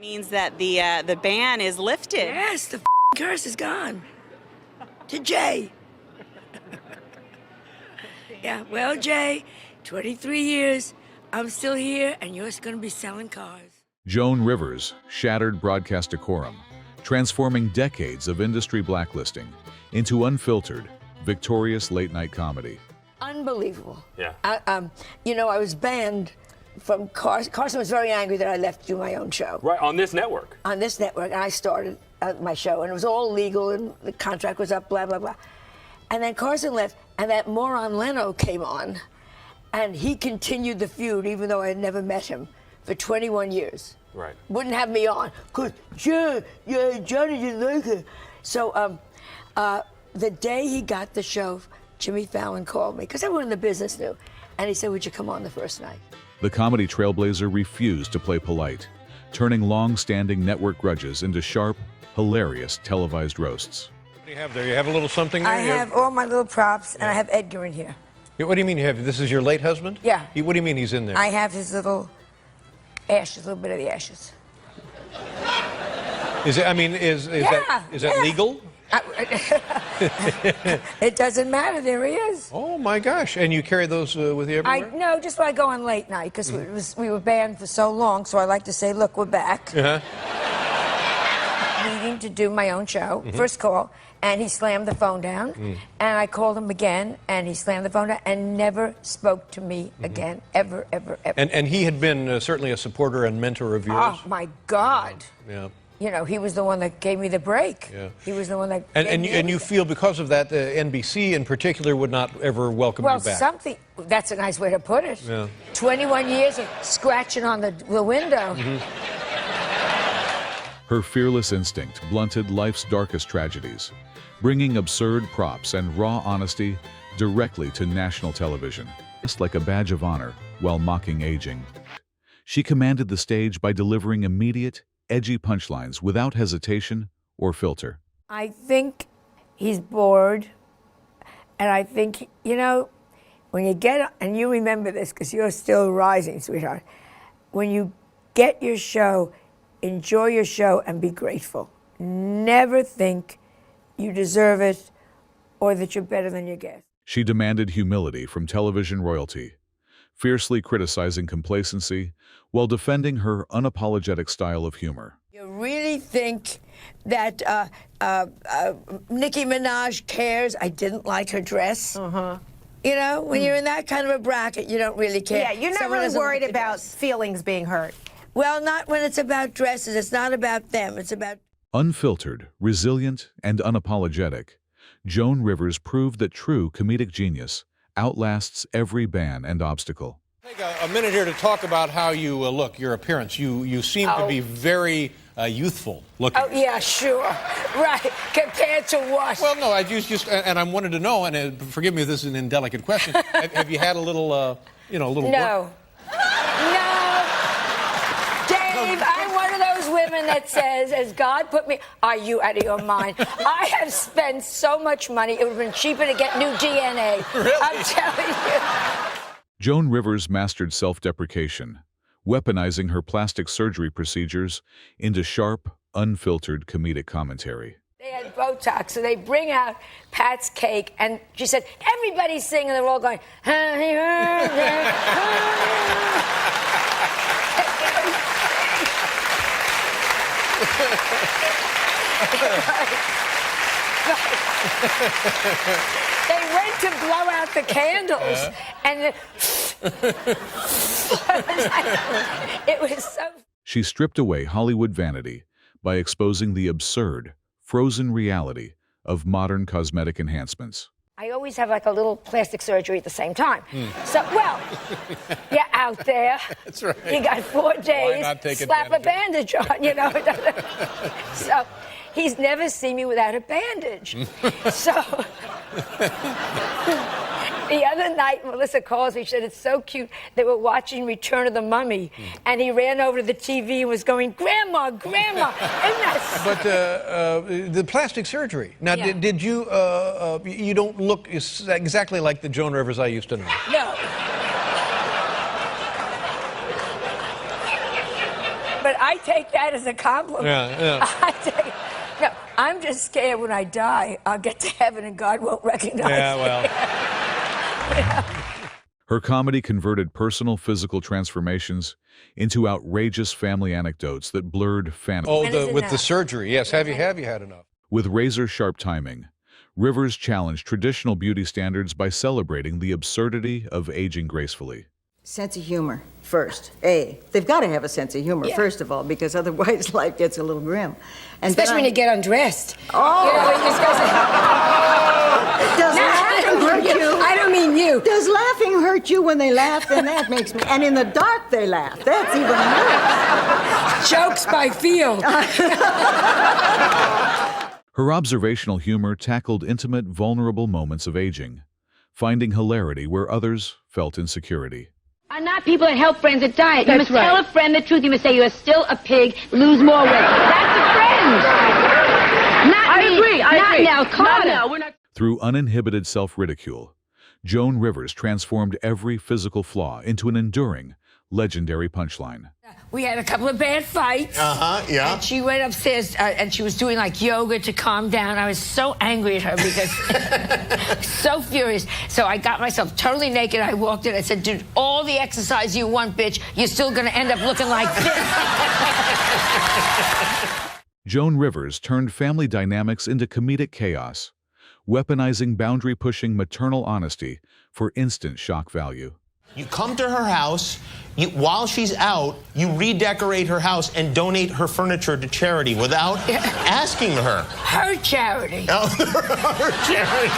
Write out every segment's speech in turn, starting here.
Means that the ban is lifted. Yes, the curse is gone. To Jay. Yeah, well, Jay, 23 years, I'm still here, and you're going to be selling cars. Joan Rivers shattered broadcast decorum, transforming decades of industry blacklisting into unfiltered, victorious late-night comedy. Unbelievable. Yeah. I was banned from Carson. Carson was very angry that I left to do my own show. Right, on this network. On this network, and I started my show, and it was all legal, and the contract was up, blah, blah, blah. And then Carson left, and that moron Leno came on, and he continued the feud, even though I had never met him, for 21 years. Right. Wouldn't have me on, because Johnny didn't like it. So the day he got the show, Jimmy Fallon called me, because everyone in the business knew, and he said, would you come on the first night? The comedy trailblazer refused to play polite, turning long-standing network grudges into sharp, hilarious televised roasts. What do you have there? You have a little something there? I have all my little props, and I have Edgar in here. What do you mean you have? This is your late husband? Yeah. What do you mean he's in there? I have his little ashes, a little bit of the ashes. Is it? I mean, is that legal? It doesn't matter. There he is. Oh my gosh! And you carry those with you everywhere? No, just when I go on late night, because we were banned for so long. So I like to say, look, we're back. Needing to do my own show. First call, and he slammed the phone down. And I called him again, and he slammed the phone down and never spoke to me again, ever, ever, ever. And he had been certainly a supporter and mentor of yours. Oh my God. Yeah. You know, he was the one that gave me the break. Yeah. He was the one that. And you feel because of that, NBC in particular would not ever welcome you back. Well, something. That's a nice way to put it. Yeah. 21 years of scratching on the window. Her fearless instinct blunted life's darkest tragedies, bringing absurd props and raw honesty directly to national television. Just like a badge of honor while mocking aging. She commanded the stage by delivering immediate, edgy punchlines without hesitation or filter. I think he's bored, and I think, when you get, and you remember this because you're still rising, sweetheart, when you get your show, enjoy your show and be grateful. Never think you deserve it or that you're better than your guest. She demanded humility from television royalty, fiercely criticizing complacency while defending her unapologetic style of humor. You really think that Nicki Minaj cares? I didn't like her dress. When you're in that kind of a bracket, you don't really care. Yeah, you're not really worried about feelings being hurt. Well, not when it's about dresses. It's not about them. It's about... Unfiltered, resilient, and unapologetic, Joan Rivers proved that true comedic genius outlasts every ban and obstacle. Take a minute here to talk about how you look, your appearance. You seem to be very youthful looking. Oh, yeah, sure. Right. Compared to what? Well, no, I just and I wanted to know, and forgive me if this is an indelicate question, have you had a little, a little No. No. Dave, I'm one of those women that says, as God put me, are you out of your mind? I have spent so much money, it would have been cheaper to get new DNA. Really? I'm telling you. Joan Rivers mastered self-deprecation, weaponizing her plastic surgery procedures into sharp, unfiltered comedic commentary. They had Botox, so they bring out Pat's cake, and she said, everybody's singing, they're all going, They went to blow out the candles, and it was so... She stripped away Hollywood vanity by exposing the absurd, frozen reality of modern cosmetic enhancements. I always have like a little plastic surgery at the same time. So, well, you're out there. That's right. You got 4 days. Why not take slap a advantage bandage on, So, he's never seen me without a bandage. So, the other night, Melissa calls me. She said, it's so cute. They were watching Return of the Mummy, and he ran over to the TV and was going, Grandma, Grandma. Isn't that But the plastic surgery. Now, Yeah. did you, you don't look exactly like the Joan Rivers I used to know. No. But I I take that as a compliment. Yeah. No, I'm just scared when I die, I'll get to heaven and God won't recognize me. Her comedy converted personal physical transformations into outrageous family anecdotes that blurred fantasy. Oh, with the surgery, yes. Have you had enough? With razor-sharp timing, Rivers challenged traditional beauty standards by celebrating the absurdity of aging gracefully. Sense of humor first. They've got to have a sense of humor, first of all, because otherwise life gets a little grim. And Especially when you get undressed. Oh! You know, you're supposed to... Does laughing hurt you? I don't mean you. Does laughing hurt you when they laugh? Then that makes me... And in the dark they laugh. That's even worse. Jokes by feel. Her observational humor tackled intimate, vulnerable moments of aging, finding hilarity where others felt insecurity. Are not people that help friends that diet. You must tell a friend the truth. You must say you are still a pig, lose more weight. That's a friend. Not me. I agree. Now, Carter. Through uninhibited self-ridicule, Joan Rivers transformed every physical flaw into an enduring, legendary punchline. We had a couple of bad fights. Yeah. And she went upstairs and she was doing like yoga to calm down. I was so angry at her because so furious. So I got myself totally naked. I walked in. I said, "Dude, all the exercise you want, bitch, you're still going to end up looking like this." Joan Rivers turned family dynamics into comedic chaos, weaponizing boundary-pushing maternal honesty for instant shock value. You come to her house, while she's out, you redecorate her house and donate her furniture to charity without asking her. Her charity. Oh, her charity.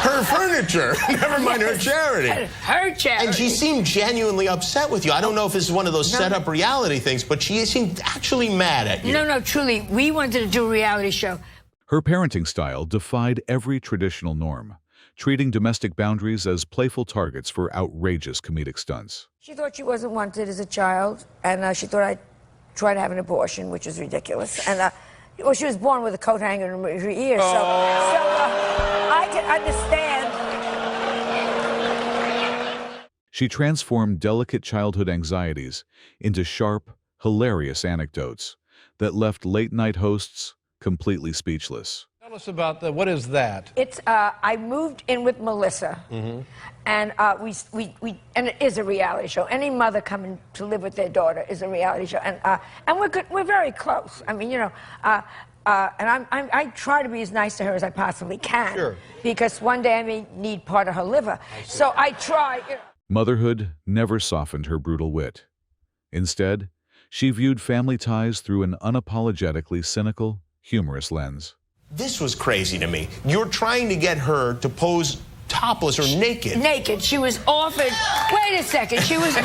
Her furniture. Never mind her charity. Her charity. And she seemed genuinely upset with you. I don't know if this is one of those set-up reality things, but she seemed actually mad at you. No, truly. We wanted to do a reality show. Her parenting style defied every traditional norm, treating domestic boundaries as playful targets for outrageous comedic stunts. She thought she wasn't wanted as a child, and she thought I'd try to have an abortion, which is ridiculous. And well, she was born with a coat hanger in her ear, so I can understand. She transformed delicate childhood anxieties into sharp, hilarious anecdotes that left late-night hosts completely speechless. Tell us about what is that? It's I moved in with Melissa, and and it is a reality show. Any mother coming to live with their daughter is a reality show, and we're good. We're very close. I mean, you know, and I try to be as nice to her as I possibly can, Sure. because one day I may need part of her liver. So I try. You know. Motherhood never softened her brutal wit. Instead, she viewed family ties through an unapologetically cynical, humorous lens. This was crazy to me. You're trying to get her to pose topless or naked. Naked. She was offered. Wait a second. She was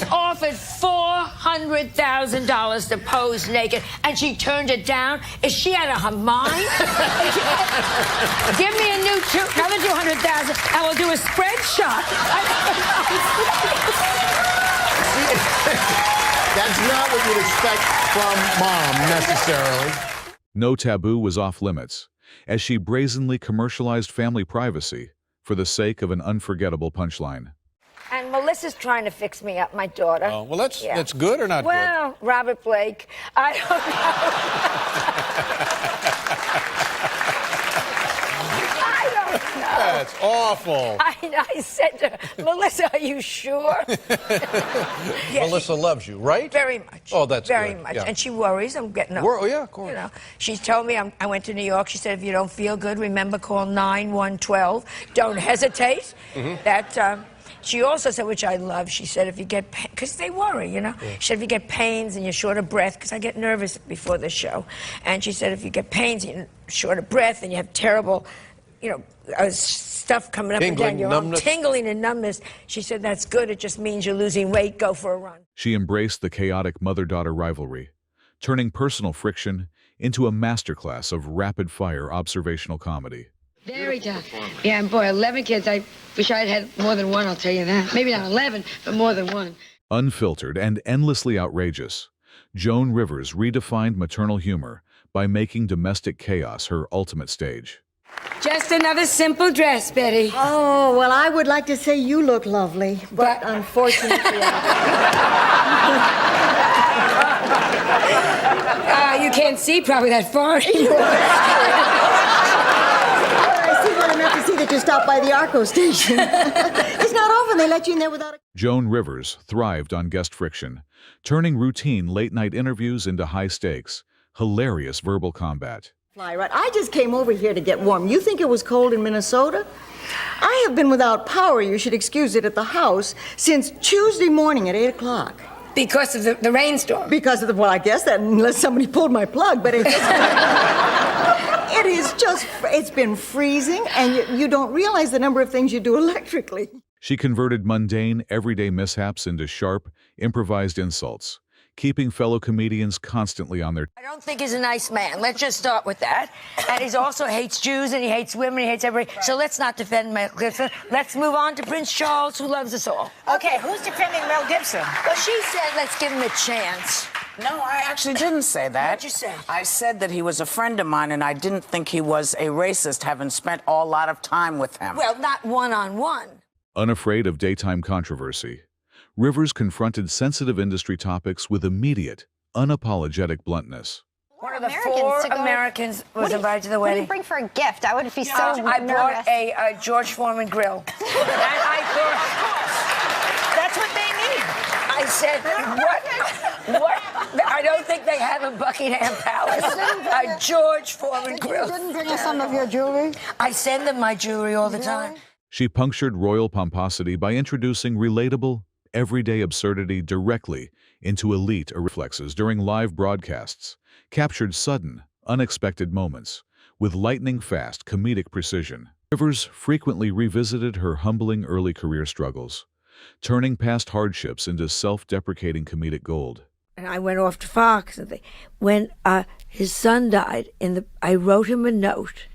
offered $400,000 to pose naked, and she turned it down. Is she out of her mind? Give me another $200,000, and we'll do a spread shot. That's not what you'd expect from Mom, necessarily. No taboo was off limits, as she brazenly commercialized family privacy for the sake of an unforgettable punchline. And Melissa's trying to fix me up, my daughter. Oh, well, that's good or not good? Well, Robert Blake, I don't know. That's awful. I said to her, Melissa, are you sure? Yeah, Melissa loves you, right? very much. Oh, that's very good. much. Yeah. And she worries. I'm getting up. Oh, yeah, of course. You know, she told me I went to New York. She said, if you don't feel good, remember, call 9112. Don't hesitate. That. She also said, which I love, she said, if you get pain, because they worry, you know. She said, if you get pains and you're short of breath, because I get nervous before the show. And she said, if you get pains and you're short of breath and you have terrible, you know, stuff coming up and down your arm, tingling and numbness, she said, that's good. It just means you're losing weight. Go for a run. She embraced the chaotic mother-daughter rivalry, turning personal friction into a masterclass of rapid-fire observational comedy. Very tough. Yeah, and boy, 11 kids. I wish I'd had more than one, I'll tell you that. Maybe not 11, but more than one. Unfiltered and endlessly outrageous, Joan Rivers redefined maternal humor by making domestic chaos her ultimate stage. Just another simple dress, Betty. Oh, well, I would like to say you look lovely, but unfortunately, can't see probably that far anymore. I see what I meant to see that you stopped by the Arco station. It's not often they let you in there without a... Joan Rivers thrived on guest friction, turning routine late-night interviews into high-stakes, hilarious verbal combat. Fly right. I just came over here to get warm. You think it was cold in Minnesota? I have been without power, you should excuse it, at the house since Tuesday morning at 8 o'clock. Because of the rainstorm. Because of the, well, I guess that unless somebody pulled my plug, but it's... It is just, it's been freezing, and you don't realize the number of things you do electrically. She converted mundane, everyday mishaps into sharp, improvised insults, keeping fellow comedians constantly on their... I don't think he's a nice man. Let's just start with that. And he also hates Jews, and he hates women, he hates everybody. So let's not defend Mel Gibson. Let's move on to Prince Charles, who loves us all. Okay, who's defending Mel Gibson? Well, she said, let's give him a chance. No, I actually didn't say that. What'd you say? I said that he was a friend of mine, and I didn't think he was a racist, having spent a lot of time with him. Well, not one-on-one. Unafraid of daytime controversy, Rivers confronted sensitive industry topics with immediate, unapologetic bluntness. One of the four Americans was invited to the What do wedding. you bring for a gift? I would be so nervous. I brought a George Foreman grill. And I thought, That's what they need. I said, what? I don't think they have in Buckingham Palace. A George Foreman grill. You didn't bring us some of your jewelry? I send them my jewelry all the time. She punctured royal pomposity by introducing relatable, everyday absurdity directly into elite reflexes during live broadcasts, captured sudden, unexpected moments with lightning-fast comedic precision. Rivers frequently revisited her humbling early career struggles, turning past hardships into self-deprecating comedic gold. And I went off to Fox. And when his son died, I wrote him a note,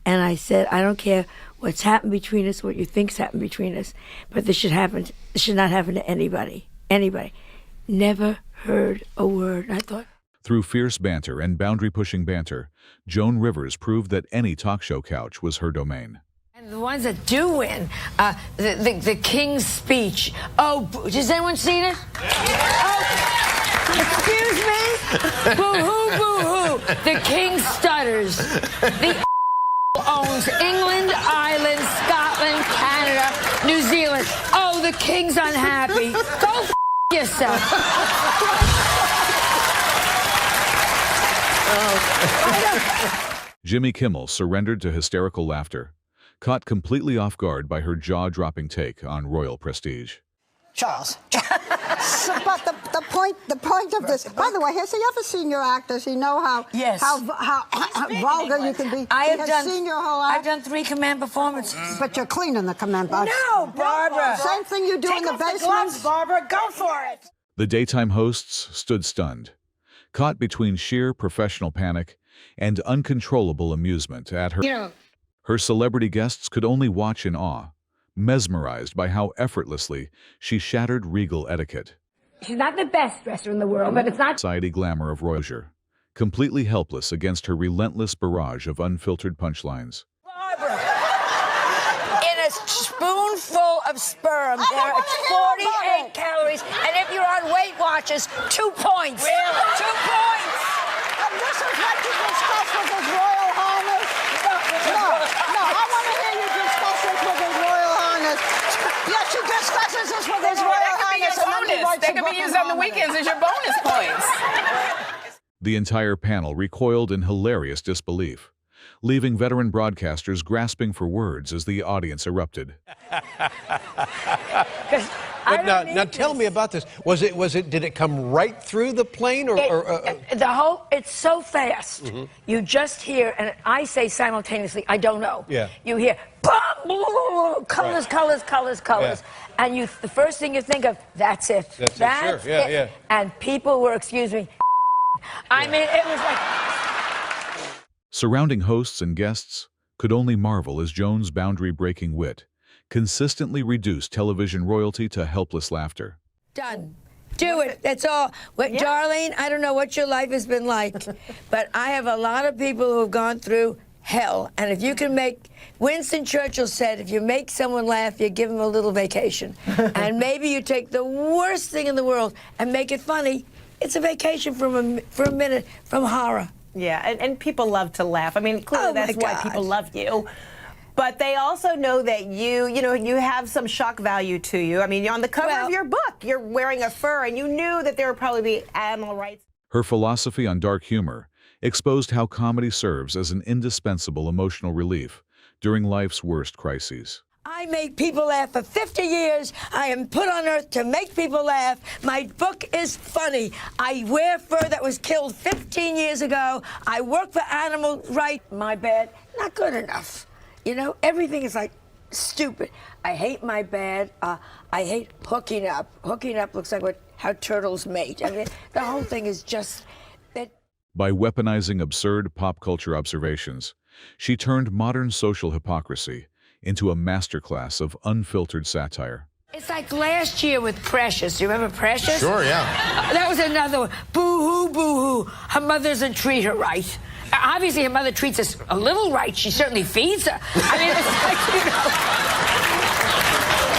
and I said, I don't care what's happened between us, what you think's happened between us, but this should not happen to anybody. Anybody. Never heard a word. And I thought... Through fierce banter and boundary-pushing banter, Joan Rivers proved that any talk show couch was her domain. And the ones that do win, the King's Speech. Oh, has anyone seen it? Oh, excuse me? Boo-hoo, boo-hoo. The King stutters. The owns England, Ireland, Scotland, Canada, New Zealand. Oh, the King's unhappy. Go yourself. Jimmy Kimmel surrendered to hysterical laughter, caught completely off guard by her jaw-dropping take on royal prestige. Charles. But the point of this, by the way, has he ever seen your act? Does he know how vulgar you can be? Seen your whole act? I've done 3 command performances. But you're clean in the command box. No, Barbara. Same thing you do in the basement. Gloves, Barbara. Go for it. The daytime hosts stood stunned, caught between sheer professional panic and uncontrollable amusement at her. Her celebrity guests could only watch in awe, mesmerized by how effortlessly she shattered regal etiquette. She's not the best dresser in the world, but it's not... Society glamour of royalty, completely helpless against her relentless barrage of unfiltered punchlines. Barbara, in a spoonful of sperm, there are 48 calories, and if you're on Weight Watchers, 2 points. Really? 2 points! And this is what you discuss with His Royal Highness? No, I want to hear you discuss this with His Royal Highness. Yes, she discusses this with His Royal Highness. That could be used on the weekends as your bonus points. The entire panel recoiled in hilarious disbelief, leaving veteran broadcasters grasping for words as the audience erupted. But now tell me about this. Did it come right through the plane It's so fast. Mm-hmm. You just hear, and I say simultaneously, I don't know. Yeah. You hear, colors, colors, colors, colors. Yeah. And the first thing you think of, that's it. That's it. Yeah. And people were, excuse me, I mean, it was like... Surrounding hosts and guests could only marvel as Joan's boundary-breaking wit consistently reduced television royalty to helpless laughter. Done. Do it. That's all. Darlene, I don't know what your life has been like, but I have a lot of people who have gone through hell. And if you can make... Winston Churchill said, if you make someone laugh, you give them a little vacation. And maybe you take the worst thing in the world and make it funny. It's a vacation for a minute from horror. Yeah, and people love to laugh. I mean, clearly that's why people love you. But they also know that you have some shock value to you. I mean, you're on the cover of your book. You're wearing a fur, and you knew that there would probably be animal rights. Her philosophy on dark humor exposed how comedy serves as an indispensable emotional relief during life's worst crises. I made people laugh for 50 years. I am put on earth to make people laugh. My book is funny. I wear fur that was killed 15 years ago. I work for animal rights. My bad, not good enough. You know, everything is like stupid. I hate my bad. I hate hooking up. Hooking up looks like how turtles mate. I mean, the whole thing is just that. By weaponizing absurd pop culture observations, she turned modern social hypocrisy into a masterclass of unfiltered satire. It's like last year with Precious. You remember Precious? Sure, yeah. That was another one. Boo-hoo, boo-hoo. Her mother doesn't treat her right. Obviously, her mother treats us a little right. She certainly feeds her. I mean, it's like, you know.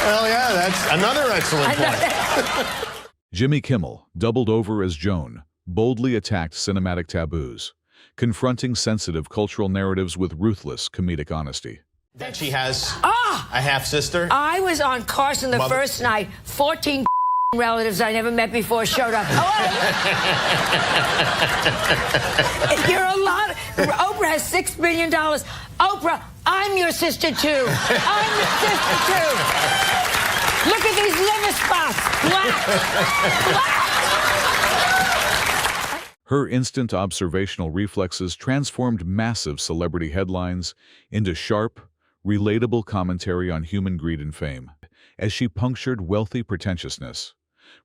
Well, yeah, that's another excellent point. Jimmy Kimmel, doubled over as Joan, boldly attacked cinematic taboos, confronting sensitive cultural narratives with ruthless comedic honesty. That she has a half-sister? I was on Carson the first night. 14 relatives I never met before showed up. You're a lot. Oprah has $6 billion. Oprah, I'm your sister too. I'm your sister too. Look at these liver spots. Black. Her instant observational reflexes transformed massive celebrity headlines into sharp, relatable commentary on human greed and fame, as she punctured wealthy pretentiousness,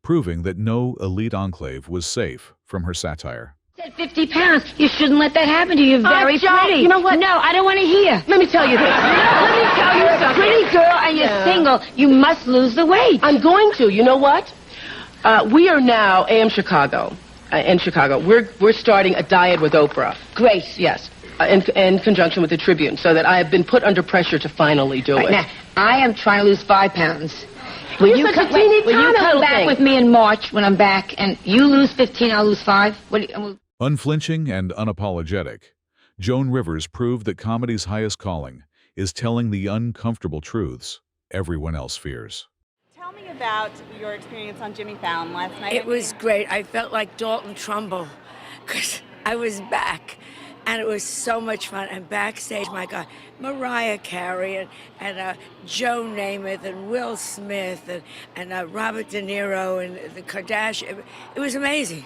proving that no elite enclave was safe from her satire. Said 50 pounds. You shouldn't let that happen to you. You're very pretty. You know what? No, I don't want to hear. Let me tell you this. Let me tell you something. Pretty girl and you're single. You must lose the weight. I'm going to. You know what? We are now AM Chicago. In Chicago, we're starting a diet with Oprah. Great. Yes. In conjunction with the Tribune, so that I have been put under pressure to finally do it. Now, I am trying to lose 5 pounds. Will you come back with me in March when I'm back, and you lose 15, I'll lose 5? Unflinching and unapologetic, Joan Rivers proved that comedy's highest calling is telling the uncomfortable truths everyone else fears. Tell me about your experience on Jimmy Fallon last night. It was great. I felt like Dalton Trumbo because I was back. And it was so much fun. And backstage, my God, Mariah Carey and Joe Namath and Will Smith and Robert De Niro and the Kardashians. It was amazing.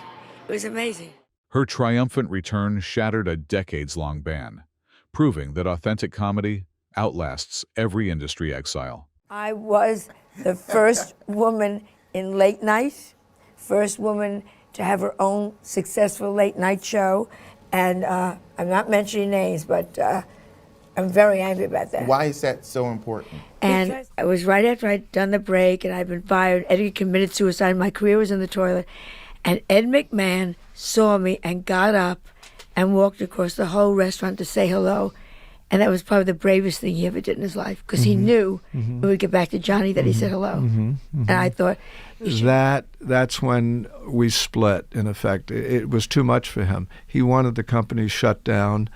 It was amazing. Her triumphant return shattered a decades-long ban, proving that authentic comedy outlasts every industry exile. I was the first woman in late night, first woman to have her own successful late night show. And I'm not mentioning names, but I'm very angry about that. Why is that so important? And because it was right after I'd done the break and I'd been fired. Eddie committed suicide. My career was in the toilet. And Ed McMahon saw me and got up and walked across the whole restaurant to say hello. And that was probably the bravest thing he ever did in his life, because he knew when we get back to Johnny that he said hello. And I thought... That's when we split, in effect. It was too much for him. He wanted the company shut down.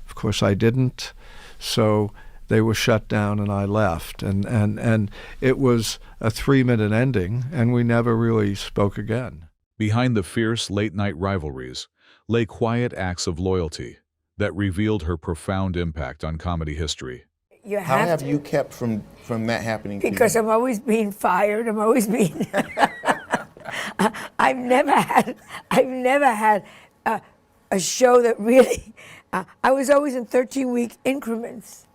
Of course, I didn't. So they were shut down and I left. And it was a 3-minute ending, and we never really spoke again. Behind the fierce late-night rivalries lay quiet acts of loyalty that revealed her profound impact on comedy history. How have you kept from that happening to you? Because I'm always being fired. I'm always being... I've never had a show that really... I was always in 13-week increments.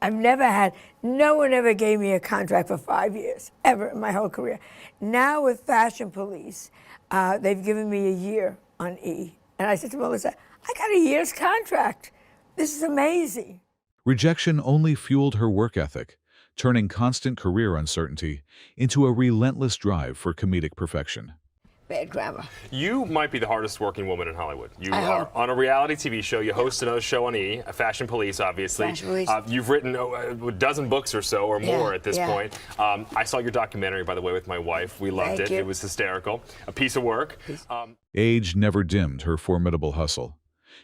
No one ever gave me a contract for 5 years, ever in my whole career. Now with Fashion Police, they've given me a year on E. And I said to Melissa, I got a year's contract. This is amazing. Rejection only fueled her work ethic, turning constant career uncertainty into a relentless drive for comedic perfection. bad grammar. You might be the hardest working woman in Hollywood. You I are hope. on a reality TV show. You host another show on E, Fashion Police, obviously. Fashion Police. You've written a dozen books or so, or more at this point. I saw your documentary, by the way, with my wife. We loved Thank it. you. It was hysterical. A piece of work. Age never dimmed her formidable hustle,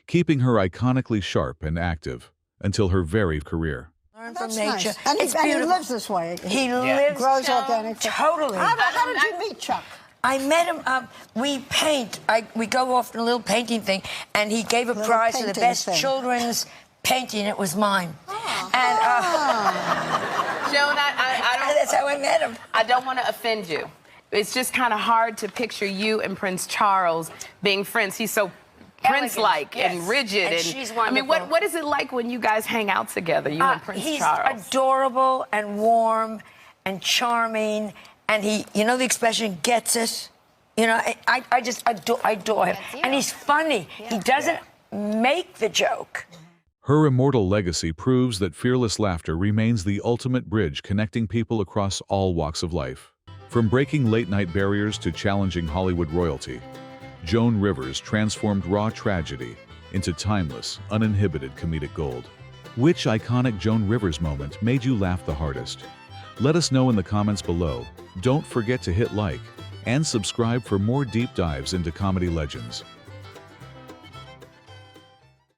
keeping her iconically sharp and active until her very career. Learn That's from nature. nice. And, It's he beautiful. lives this way. He lives grows organically. Totally. How did you meet Chuck? I met him. We paint. We go off in a little painting thing, and he gave a Little prize for the painting best thing. children's painting. It was mine. And Joan, I don't. that's how I met him. I don't want to offend you. It's just kind of hard to picture you and Prince Charles being friends. He's so Prince-like and rigid. And she's I mean, wonderful. what is it like when you guys hang out together, you and Prince Charles? He's adorable and warm and charming, and he, you know the expression, gets it. You know, I just adore him. And he's funny. He doesn't make the joke. Her immortal legacy proves that fearless laughter remains the ultimate bridge connecting people across all walks of life. From breaking late-night barriers to challenging Hollywood royalty, Joan Rivers transformed raw tragedy into timeless, uninhibited comedic gold. Which iconic Joan Rivers moment made you laugh the hardest? Let us know in the comments below. Don't forget to hit like and subscribe for more deep dives into comedy legends.